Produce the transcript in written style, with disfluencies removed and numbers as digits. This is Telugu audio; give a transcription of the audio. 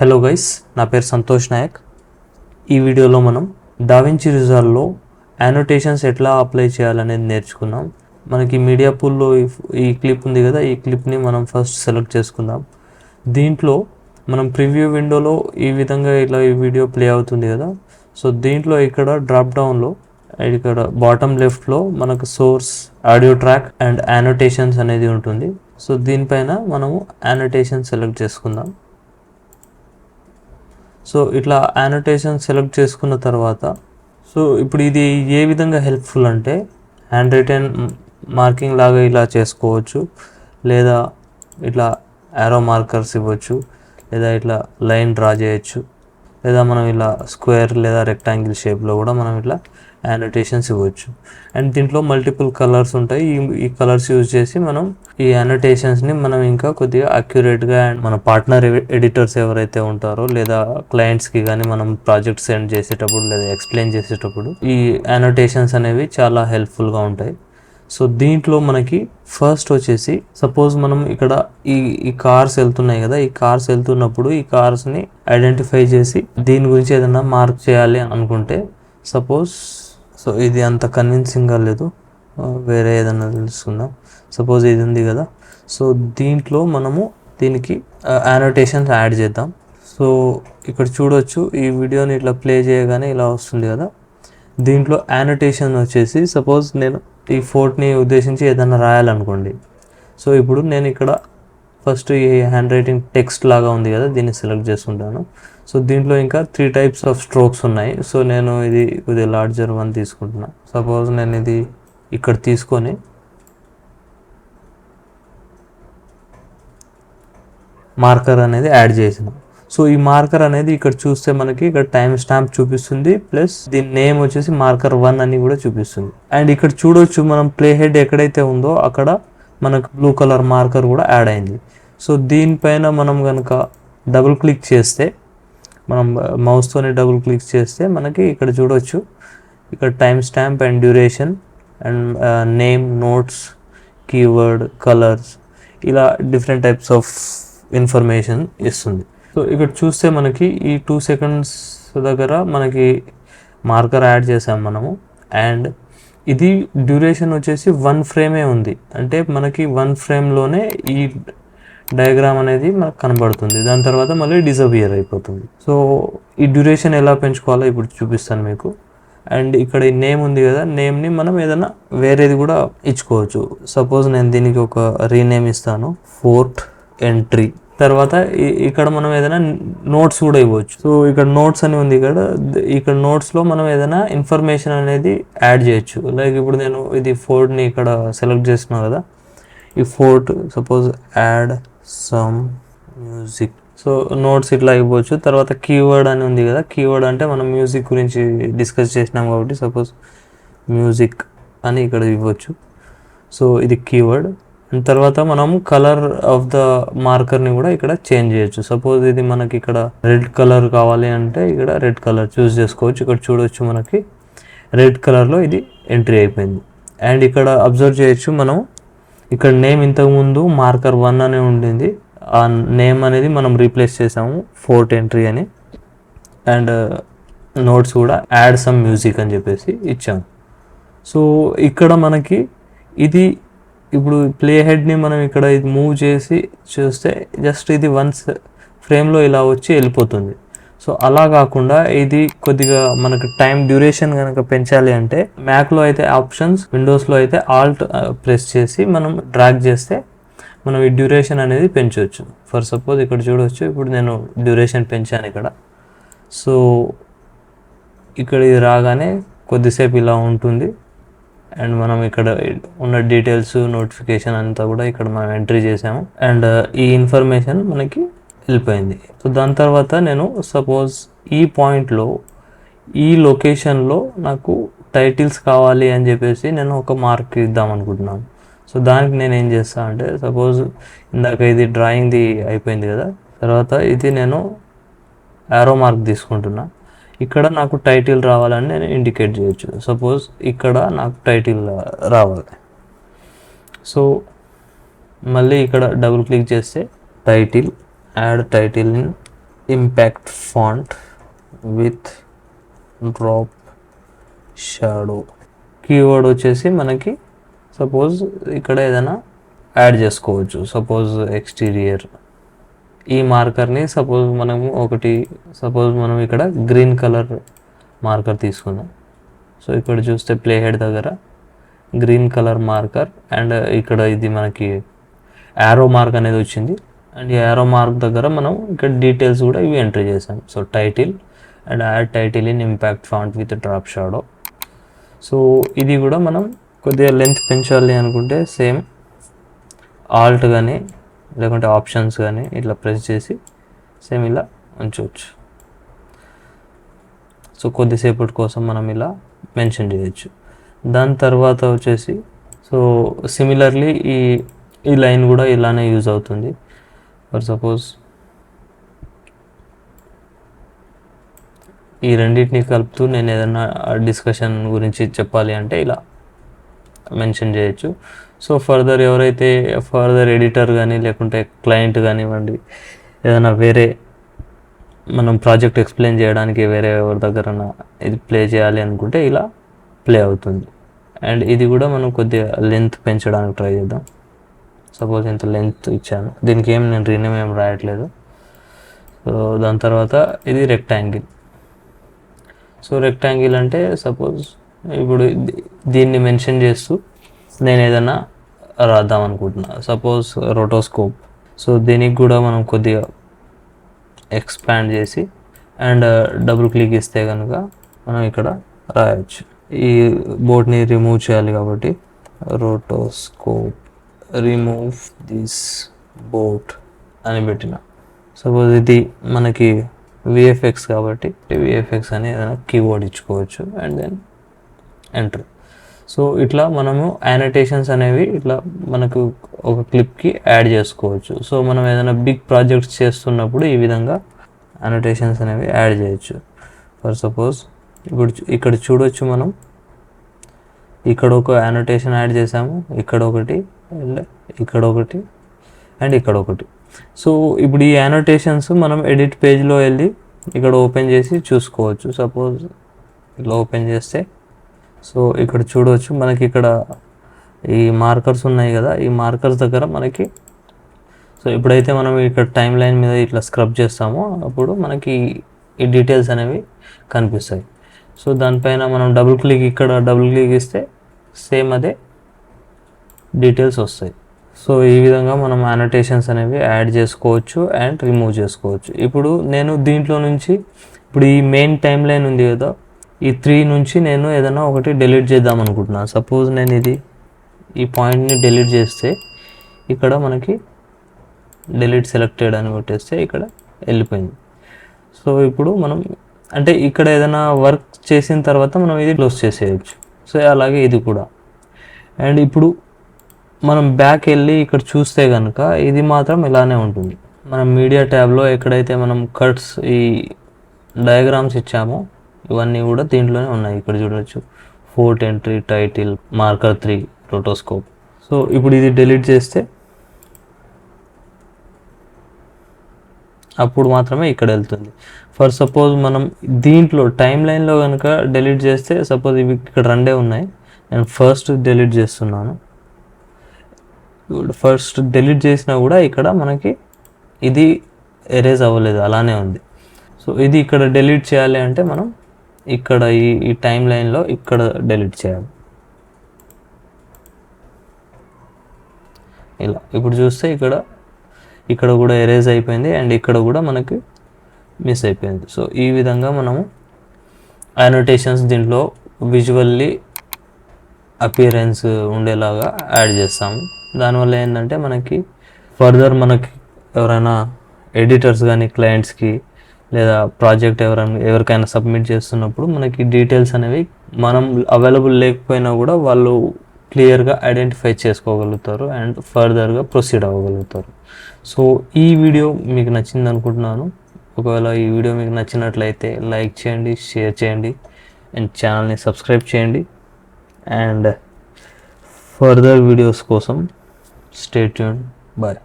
హలో గైస్, నా పేరు సంతోష్ నాయక్. ఈ వీడియోలో మనం డావించి రిజాల్వ్లో యానోటేషన్స్ ఎట్లా అప్లై చేయాలనేది నేర్చుకుందాం. మనకి మీడియా పూల్లో ఈ క్లిప్ ఉంది కదా, ఈ క్లిప్ని మనం ఫస్ట్ సెలెక్ట్ చేసుకుందాం. దీంట్లో మనం ప్రివ్యూ విండోలో ఈ విధంగా ఇలా ఈ వీడియో ప్లే అవుతుంది కదా. సో దీంట్లో ఇక్కడ డ్రాప్ డౌన్లో ఇక్కడ బాటమ్ లెఫ్ట్లో మనకు source, audio track and annotations అనేది ఉంటుంది. సో దీనిపైన మనము యానోటేషన్ సెలెక్ట్ చేసుకుందాం. సో ఇట్లా యానోటేషన్ సెలెక్ట్ చేసుకున్న తర్వాత సో ఇప్పుడు ఇది ఏ విధంగా హెల్ప్ఫుల్ అంటే హ్యాండ్ రిటెన్ మార్కింగ్ లాగా ఇలా చేసుకోవచ్చు, లేదా ఇట్లా యారో మార్కర్స్ ఇవ్వచ్చు, లేదా ఇట్లా లైన్ డ్రా చేయొచ్చు, లేదా మనం ఇలా స్క్వేర్ లేదా రెక్టాంగిల్ షేప్లో కూడా మనం ఇట్లా యానోటేషన్స్ ఇవ్వచ్చు. అండ్ దీంట్లో మల్టిపుల్ కలర్స్ ఉంటాయి. ఈ కలర్స్ యూజ్ చేసి మనం ఈ యానోటేషన్స్ని మనం ఇంకా కొద్దిగా అక్యురేట్గా అండ్ మన పార్ట్నర్ ఎడిటర్స్ ఎవరైతే ఉంటారో లేదా క్లయింట్స్కి కానీ మనం ప్రాజెక్ట్ సెండ్ చేసేటప్పుడు లేదా ఎక్స్ప్లెయిన్ చేసేటప్పుడు ఈ యానోటేషన్స్ అనేవి చాలా హెల్ప్ఫుల్గా ఉంటాయి. సో దీంట్లో మనకి ఫస్ట్ వచ్చేసి సపోజ్ మనం ఇక్కడ ఈ కార్స్ వెళ్తున్నాయి కదా, ఈ కార్స్ వెళ్తున్నప్పుడు ఈ కార్స్ని ఐడెంటిఫై చేసి దీని గురించి ఏదైనా మార్క్ చేయాలి అనుకుంటే సపోజ్ సో ఇది అంత కన్విన్సింగ్గా లేదు, వేరే ఏదైనా తెలుసుకుందాం. సపోజ్ ఇది ఉంది కదా, సో దీంట్లో మనము దీనికి యానోటేషన్స్ యాడ్ చేద్దాం. సో ఇక్కడ చూడొచ్చు, ఈ వీడియోని ఇట్లా ప్లే చేయగానే ఇలా వస్తుంది కదా. దీంట్లో యానోటేషన్ వచ్చేసి సపోజ్ నేను ఈ ఫోర్ట్ని ఉద్దేశించి ఏదైనా రాయాలనుకోండి. సో ఇప్పుడు నేను ఇక్కడ ఫస్ట్ ఈ హ్యాండ్ రైటింగ్ టెక్స్ట్ లాగా ఉంది కదా, దీన్ని సెలెక్ట్ చేసుకుంటాను. సో దీంట్లో ఇంకా 3 types ఆఫ్ స్ట్రోక్స్ ఉన్నాయి. సో నేను ఇది కొద్దిగా లార్జర్ వన్ తీసుకుంటున్నా. సపోజ్ నేను ఇది ఇక్కడ తీసుకొని మార్కర్ అనేది యాడ్ చేసిన. సో ఈ మార్కర్ అనేది ఇక్కడ చూస్తే మనకి ఇక్కడ టైం స్టాంప్ చూపిస్తుంది, ప్లస్ దీని నేమ్ వచ్చేసి మార్కర్ 1 అని కూడా చూపిస్తుంది. అండ్ ఇక్కడ చూడొచ్చు మనం ప్లే హెడ్ ఎక్కడైతే ఉందో అక్కడ మనకు బ్లూ కలర్ మార్కర్ కూడా యాడ్ అయింది. సో దీనిపైన మనం కనుక డబుల్ క్లిక్ చేస్తే, మనం మౌస్తోనే డబుల్ క్లిక్ చేస్తే మనకి ఇక్కడ చూడొచ్చు, ఇక్కడ time stamp and duration and name, notes, keyword, colours, ఇలా డిఫరెంట్ టైప్స్ ఆఫ్ ఇన్ఫర్మేషన్ ఇస్తుంది. సో ఇక్కడ చూస్తే మనకి ఈ 2 seconds దగ్గర మనకి మార్కర్ యాడ్ చేసాం మనము. అండ్ ఇది డ్యూరేషన్ వచ్చేసి 1 frame ఉంది, అంటే మనకి 1 frameలోనే ఈ డయాగ్రామ్ అనేది మనకు కనబడుతుంది. దాని తర్వాత మళ్ళీ డిసపియర్ అయిపోతుంది. సో ఈ డ్యూరేషన్ ఎలా పెంచుకోవాలో ఇప్పుడు చూపిస్తాను మీకు. అండ్ ఇక్కడ ఈ నేమ్ ఉంది కదా, నేమ్ని మనం ఏదైనా వేరేది కూడా ఇచ్చుకోవచ్చు. సపోజ్ నేను దీనికి ఒక రీనేమ్ ఇస్తాను, ఫోర్ట్ ఎంట్రీ. తర్వాత ఇక్కడ మనం ఏదైనా నోట్స్ కూడా ఇవ్వచ్చు. సో ఇక్కడ నోట్స్ అని ఉంది కదా, ఇక్కడ నోట్స్లో మనం ఏదైనా ఇన్ఫర్మేషన్ అనేది యాడ్ చేయొచ్చు. లైక్ ఇప్పుడు నేను ఇది ఫోర్ట్ని ఇక్కడ సెలెక్ట్ చేస్తున్నాను కదా, ఈ fort suppose add some music. So notes ఇట్లా ఇవ్వచ్చు. తర్వాత కీవర్డ్ అని ఉంది కదా, కీవర్డ్ అంటే మనం మ్యూజిక్ గురించి డిస్కస్ చేసినాం కాబట్టి సపోజ్ మ్యూజిక్ అని ఇక్కడ ఇవ్వచ్చు. సో ఇది కీవర్డ్. అండ్ తర్వాత మనము కలర్ ఆఫ్ ద మార్కర్ని కూడా ఇక్కడ చేంజ్ చేయొచ్చు. సపోజ్ ఇది మనకి ఇక్కడ రెడ్ కలర్ కావాలి అంటే ఇక్కడ రెడ్ కలర్ చూస్ చేసుకోవచ్చు. ఇక్కడ చూడొచ్చు మనకి రెడ్ కలర్లో ఇది ఎంట్రీ అయిపోయింది. అండ్ ఇక్కడ అబ్జర్వ్ చేయొచ్చు, మనం ఇక్కడ నేమ్ ఇంతకుముందు మార్కర్ 1 అనే ఉండింది, ఆ నేమ్ అనేది మనం రీప్లేస్ చేసాము ఫోర్ట్ ఎంట్రీ అని. అండ్ నోట్స్ కూడా యాడ్ సమ్ మ్యూజిక్ అని చెప్పేసి ఇచ్చాము. సో ఇక్కడ మనకి ఇది ఇప్పుడు ప్లే హెడ్ని మనం ఇక్కడ ఇది మూవ్ చేసి చూస్తే జస్ట్ ఇది 1 frameలో ఇలా వచ్చి వెళ్ళిపోతుంది. సో అలా కాకుండా ఇది కొద్దిగా మనకు టైం డ్యూరేషన్ కనుక పెంచాలి అంటే మ్యాక్లో అయితే ఆప్షన్స్, విండోస్లో అయితే ఆల్ట్ ప్రెస్ చేసి మనం డ్రాగ్ చేస్తే మనం ఈ డ్యూరేషన్ అనేది పెంచవచ్చు. ఫర్ సపోజ్ ఇక్కడ చూడవచ్చు, ఇప్పుడు నేను డ్యూరేషన్ పెంచాను ఇక్కడ. సో ఇక్కడ ఇది రాగానే కొద్దిసేపు ఇలా ఉంటుంది. అండ్ మనం ఇక్కడ ఉన్న డీటెయిల్స్, నోటిఫికేషన్ అంతా కూడా ఇక్కడ మనం ఎంట్రీ చేసాము. అండ్ ఈ ఇన్ఫర్మేషన్ మనకి వెళ్ళిపోయింది. సో దాని తర్వాత నేను సపోజ్ ఈ పాయింట్లో, ఈ లొకేషన్లో నాకు టైటిల్స్ కావాలి అని చెప్పేసి నేను ఒక మార్క్ ఇద్దాం అనుకుంటున్నాను. సో దానికి నేను ఏం చేస్తాను అంటే సపోజ్ ఇందాక ఇది డ్రాయింగ్ది అయిపోయింది కదా, తర్వాత ఇది నేను యారో మార్క్ తీసుకుంటున్నా. ఇక్కడ నాకు టైటిల్ రావాలని నేను ఇండికేట్ చేయొచ్చు. సపోజ్ ఇక్కడ నాకు టైటిల్ రావాలి. సో మళ్ళీ ఇక్కడ డబుల్ క్లిక్ చేస్తే title, add title in impact font with drop shadow. Keyword వచ్చేసి మనకి సపోజ్ ఇక్కడ ఏదైనా యాడ్ చేసుకోవచ్చు. సపోజ్ ఎక్స్టీరియర్ ఈ మార్కర్ని సపోజ్ మనం ఇక్కడ గ్రీన్ కలర్ మార్కర్ తీసుకుందాం. సో ఇక్కడ చూస్తే ప్లే హెడ్ దగ్గర గ్రీన్ కలర్ మార్కర్ అండ్ ఇక్కడ ఇది మనకి యారో మార్క్ అనేది వచ్చింది. అండ్ ఈ యారో మార్క్ దగ్గర మనం ఇక్కడ డీటెయిల్స్ కూడా ఇవి ఎంట్రీ చేసాం. So title and add title in impact font with drop shadow. So ఇది కూడా మనం కొద్దిగా లెంత్ పెంచాలి అనుకుంటే సేమ్ ఆల్ట్ కానీ లేకుంటే ఆప్షన్స్ కానీ ఇట్లా ప్రెస్ చేసి సేమ్ ఇలా ఉంచవచ్చు. సో కొద్దిసేపటి కోసం మనం ఇలా మెన్షన్ చేయొచ్చు. దాని తర్వాత వచ్చేసి సో సిమిలర్లీ ఈ లైన్ కూడా ఇలానే యూజ్ అవుతుంది. ఫర్ సపోజ్ ఈ రెండింటిని కలుపుతూ నేను ఏదైనా డిస్కషన్ గురించి చెప్పాలి అంటే ఇలా మెన్షన్ చేయొచ్చు. సో ఎవరైతే ఫర్దర్ ఎడిటర్ కానీ లేకుంటే క్లయింట్ కానివ్వండి ఏదైనా వేరే మనం ప్రాజెక్ట్ ఎక్స్ప్లెయిన్ చేయడానికి వేరే ఎవరి దగ్గర ఇది ప్లే చేయాలి అనుకుంటే ఇలా ప్లే అవుతుంది. అండ్ ఇది కూడా మనం కొద్దిగా లెంత్ పెంచడానికి ట్రై చేద్దాం. సపోజ్ ఇంత లెంత్ ఇచ్చాను, దీనికి నేను రీనేమ్ ఏం రాయట్లేదు. సో దాని తర్వాత ఇది రెక్టాంగిల్. సో రెక్టాంగిల్ అంటే సపోజ్ ఇప్పుడు దీన్ని మెన్షన్ చేస్తూ నేను ఏదైనా రాద్దాం అనుకుంటున్నా. సపోజ్ రోటోస్కోప్. సో దీనికి కూడా మనం కొద్దిగా ఎక్స్పాండ్ చేసి అండ్ డబుల్ క్లిక్ ఇస్తే కనుక మనం ఇక్కడ రాయొచ్చు. ఈ బోర్డ్ని రిమూవ్ చేయాలి కాబట్టి రోటోస్కోప్ రిమూవ్ దిస్ బోర్డ్ అని పెట్టిన. సపోజ్ ఇది మనకి విఎఫ్ఎక్స్ కాబట్టి విఎఫ్ఎక్స్ అని ఏదైనా కీవర్డ్ ఇచ్చుకోవచ్చు అండ్ దెన్ ఎంటర్. సో ఇట్లా మనము యానోటేషన్స్ అనేవి ఇట్లా మనకు ఒక క్లిప్కి యాడ్ చేసుకోవచ్చు. సో మనం ఏదైనా బిగ్ ప్రాజెక్ట్స్ చేస్తున్నప్పుడు ఈ విధంగా యానోటేషన్స్ అనేవి యాడ్ చేయొచ్చు. ఫర్ సపోజ్ ఇప్పుడు ఇక్కడ చూడొచ్చు, మనం ఇక్కడ ఒక యానోటేషన్ యాడ్ చేసాము, ఇక్కడ ఒకటి అండ్ ఇక్కడ ఒకటి అండ్ ఇక్కడ ఒకటి. సో ఇప్పుడు ఈ యానోటేషన్స్ మనం ఎడిట్ పేజ్లో వెళ్ళి ఇక్కడ ఓపెన్ చేసి చూసుకోవచ్చు. సపోజ్ ఇలా ఓపెన్ చేస్తే సో ఇక్కడ చూడవచ్చు మనకి ఇక్కడ ఈ మార్కర్స్ ఉన్నాయి కదా, ఈ మార్కర్స్ దగ్గర మనకి సో ఎప్పుడైతే మనం ఇక్కడ టైం లైన్ మీద ఇట్లా స్క్రబ్ చేస్తామో అప్పుడు మనకి ఈ డీటెయిల్స్ అనేవి కనిపిస్తాయి. సో దానిపైన మనం ఇక్కడ డబుల్ క్లిక్ ఇస్తే సేమ్ అదే డీటెయిల్స్ వస్తాయి. సో ఈ విధంగా మనం యానోటేషన్స్ అనేవి యాడ్ చేసుకోవచ్చు అండ్ రిమూవ్ చేసుకోవచ్చు. ఇప్పుడు నేను దీంట్లో నుంచి ఇప్పుడు ఈ మెయిన్ టైం లైన్ ఉంది కదా, ఈ 3 నుంచి నేను ఏదైనా ఒకటి డిలీట్ చేద్దాం అనుకుంటున్నాను. సపోజ్ నేను ఈ పాయింట్ని డిలీట్ చేస్తే ఇక్కడ మనకి డిలీట్ సెలెక్టెడ్ అని కొట్టేస్తే ఇక్కడ వెళ్ళిపోయింది. సో ఇప్పుడు మనం అంటే ఇక్కడ ఏదైనా వర్క్ చేసిన తర్వాత మనం ఇది క్లోజ్ చేసేయచ్చు. సో అలాగే ఇది కూడా. అండ్ ఇప్పుడు మనం బ్యాక్ వెళ్ళి ఇక్కడ చూస్తే కనుక ఇది మాత్రం ఇలానే ఉంటుంది. మనం మీడియా ట్యాబ్లో ఎక్కడైతే మనం కట్స్ ఈ డయాగ్రామ్స్ ఇచ్చామో ఇవన్నీ కూడా దీంట్లోనే ఉన్నాయి. ఇక్కడ చూడవచ్చు fourth entry, title, marker 3, rotoscope. So ఇప్పుడు ఇది డిలీట్ చేస్తే అప్పుడు మాత్రమే ఇక్కడ వెళ్తుంది. ఫర్ సపోజ్ మనం దీంట్లో టైం లైన్లో కనుక డిలీట్ చేస్తే సపోజ్ ఇవి ఇక్కడ 2 ఉన్నాయి, నేను ఫస్ట్ డిలీట్ చేస్తున్నాను. ఫస్ట్ డిలీట్ చేసినా కూడా ఇక్కడ మనకి ఇది ఎరేజ్ అవ్వలేదు, అలానే ఉంది. సో ఇది ఇక్కడ డిలీట్ చేయాలి అంటే మనం ఇక్కడ ఈ టైం లైన్లో ఇక్కడ డిలీట్ చేయాలి. ఇలా ఇప్పుడు చూస్తే ఇక్కడ కూడా ఎరేజ్ అయిపోయింది అండ్ ఇక్కడ కూడా మనకి మిస్ అయిపోయింది. సో ఈ విధంగా మనము యానోటేషన్స్ దీంట్లో విజువల్లీ అపియరెన్స్ ఉండేలాగా యాడ్ చేస్తాము. దానివల్ల ఏంటంటే మనకి ఫర్దర్ మనకి ఎవరైనా ఎడిటర్స్ కానీ క్లయింట్స్కి లేదా ప్రాజెక్ట్ ఎవరికైనా సబ్మిట్ చేస్తున్నప్పుడు మనకి డీటెయిల్స్ అనేవి మనం అవైలబుల్ లేకపోయినా కూడా వాళ్ళు క్లియర్గా ఐడెంటిఫై చేసుకోగలుగుతారు అండ్ ఫర్దర్గా ప్రొసీడ్ అవ్వగలుగుతారు. సో ఈ వీడియో మీకు నచ్చింది అనుకుంటున్నాను. ఒకవేళ ఈ వీడియో మీకు నచ్చినట్లయితే లైక్ చేయండి, షేర్ చేయండి అండ్ ఛానల్ని సబ్స్క్రైబ్ చేయండి. అండ్ ఫర్దర్ వీడియోస్ కోసం స్టే ట్యూన్డ్. బాయ్.